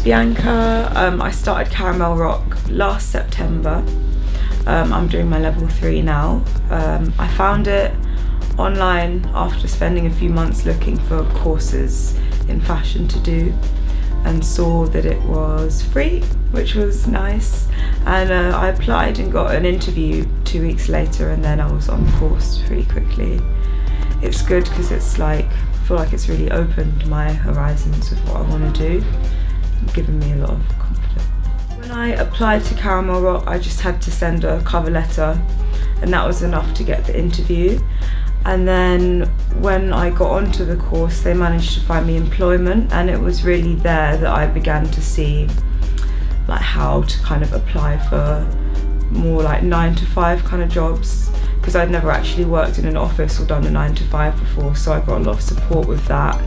Bianca. I started Caramel Rock last September. I'm doing my level 3 now. I found it online after spending a few months looking for courses in fashion to do, and saw that it was free, which was nice. And I applied and got an interview 2 weeks later, and then I was on the course pretty quickly. It's good because it's like, I feel like it's really opened my horizons with what I want to do, given me a lot of confidence. When I applied to Caramel Rock, I just had to send a cover letter, and that was enough to get the interview. And then when I got onto the course, they managed to find me employment, and it was really there that I began to see like how to kind of apply for more like 9-to-5 kind of jobs, because I'd never actually worked in an office or done a 9-to-5 before, so I got a lot of support with that.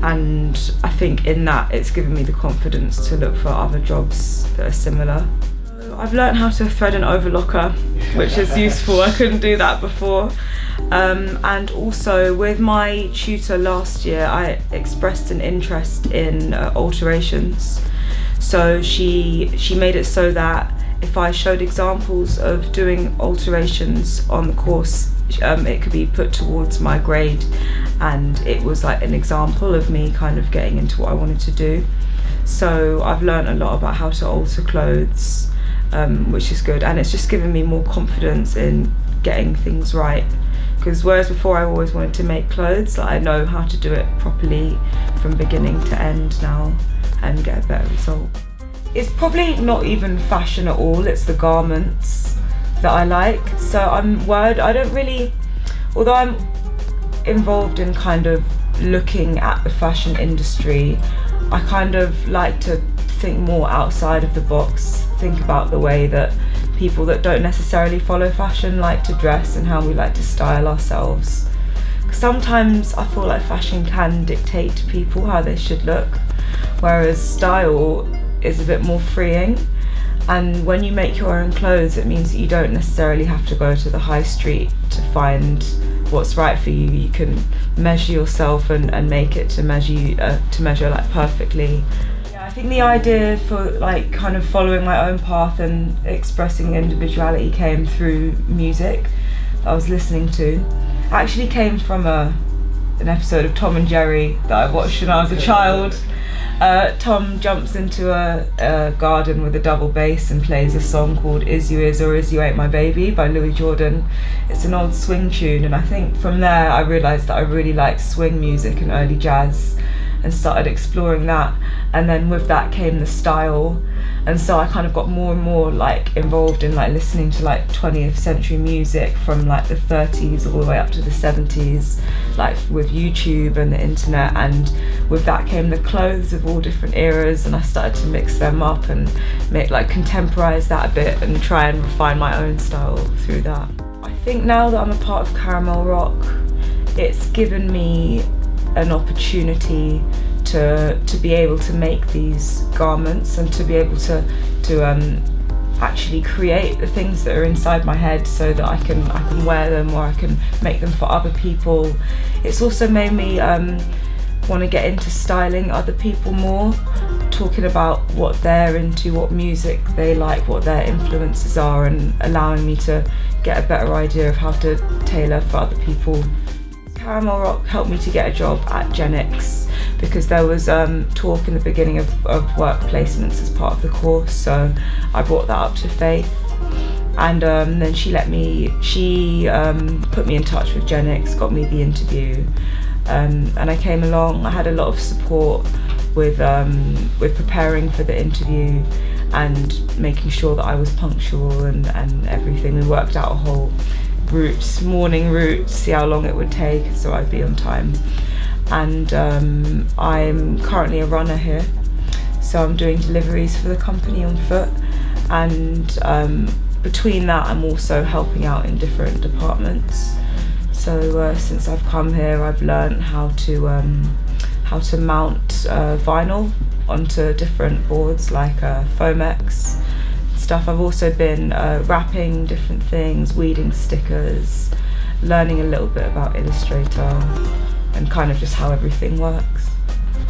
And I think in that it's given me the confidence to look for other jobs that are similar. I've learned how to thread an overlocker, which is useful. I couldn't do that before. And also with my tutor last year, I expressed an interest in alterations. So she made it so that if I showed examples of doing alterations on the course, it could be put towards my grade, and it was like an example of me kind of getting into what I wanted to do. So I've learned a lot about how to alter clothes, which is good, and it's just given me more confidence in getting things right. Because whereas before I always wanted to make clothes, I know how to do it properly from beginning to end now and get a better result. It's probably not even fashion at all, it's the garments that I like. So I'm worried, I don't really, although I'm involved in kind of looking at the fashion industry, I kind of like to think more outside of the box, think about the way that people that don't necessarily follow fashion like to dress and how we like to style ourselves. Sometimes I feel like fashion can dictate to people how they should look, whereas style is a bit more freeing. And when you make your own clothes, it means that you don't necessarily have to go to the high street to find what's right for you. You can measure yourself and make it to measure like perfectly. I think the idea for like kind of following my own path and expressing individuality came through music that I was listening to. It actually came from an episode of Tom and Jerry that I watched when I was a child. Tom jumps into a garden with a double bass and plays a song called Is You Is or Is You Ain't My Baby by Louis Jordan. It's an old swing tune, and I think from there I realised that I really liked swing music and early jazz, and started exploring that. And then with that came the style, and so I kind of got more and more like involved in like listening to like 20th century music from like the 30s all the way up to the 70s, like with YouTube and the internet. And with that came the clothes of all different eras, and I started to mix them up and make like contemporize that a bit and try and refine my own style through that. I think now that I'm a part of Caramel Rock, it's given me an opportunity to be able to make these garments and to be able to actually create the things that are inside my head so that I can wear them, or I can make them for other people. It's also made me want to get into styling other people more, talking about what they're into, what music they like, what their influences are, and allowing me to get a better idea of how to tailor for other people. Caramel Rock helped me to get a job at Gen X, because there was talk in the beginning of work placements as part of the course, so I brought that up to Faith, and then she put me in touch with Gen X, got me the interview, and I came along. I had a lot of support with preparing for the interview and making sure that I was punctual and everything. We worked out a whole morning route, see how long it would take so I'd be on time. And I'm currently a runner here, so I'm doing deliveries for the company on foot, and between that I'm also helping out in different departments. So since I've come here, I've learned how to mount vinyl onto different boards like Fomex stuff. I've also been wrapping different things, weeding stickers, learning a little bit about Illustrator, and kind of just how everything works.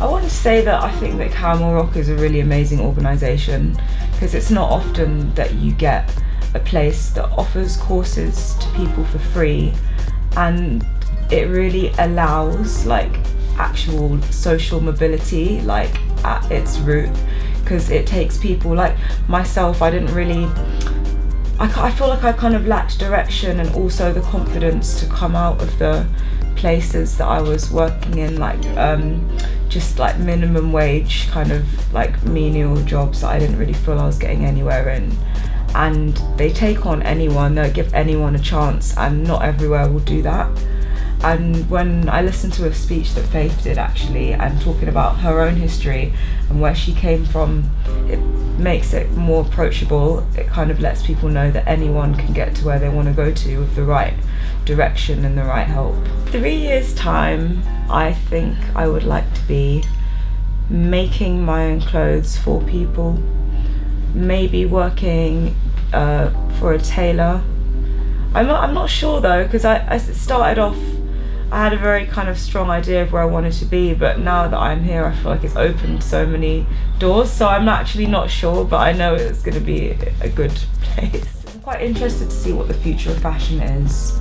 I want to say that I think that Caramel Rock is a really amazing organisation, because it's not often that you get a place that offers courses to people for free, and it really allows like actual social mobility like at its root, because it takes people like myself. I feel like I kind of lacked direction and also the confidence to come out of the places that I was working in, like just like minimum wage kind of like menial jobs that I didn't really feel I was getting anywhere in. And they take on anyone, they'll give anyone a chance, and not everywhere will do that. And when I listened to a speech that Faith did actually, and talking about her own history and where she came from, it makes it more approachable. It kind of lets people know that anyone can get to where they want to go to with the right direction and the right help. 3 years time, I think I would like to be making my own clothes for people, maybe working for a tailor. I'm not sure though, because I started off, I had a very kind of strong idea of where I wanted to be, but now that I'm here I feel like it's opened so many doors, so I'm actually not sure, but I know it's going to be a good place. I'm quite interested to see what the future of fashion is,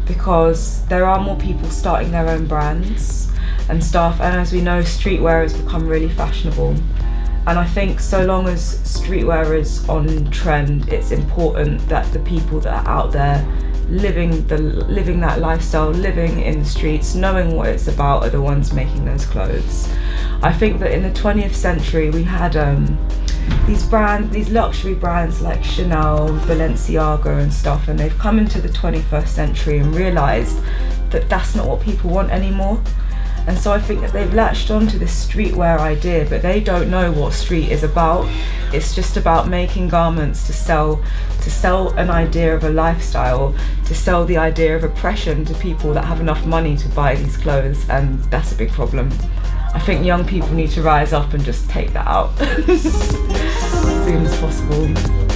because there are more people starting their own brands and stuff, and as we know, streetwear has become really fashionable. And I think so long as streetwear is on trend, it's important that the people that are out there living that lifestyle, living in the streets, knowing what it's about, are the ones making those clothes. I think that in the 20th century we had these luxury brands like Chanel, Balenciaga and stuff, and they've come into the 21st century and realised that that's not what people want anymore. And so I think that they've latched onto this streetwear idea, but they don't know what street is about. It's just about making garments to sell an idea of a lifestyle, to sell the idea of oppression to people that have enough money to buy these clothes, and that's a big problem. I think young people need to rise up and just take that out as soon as possible.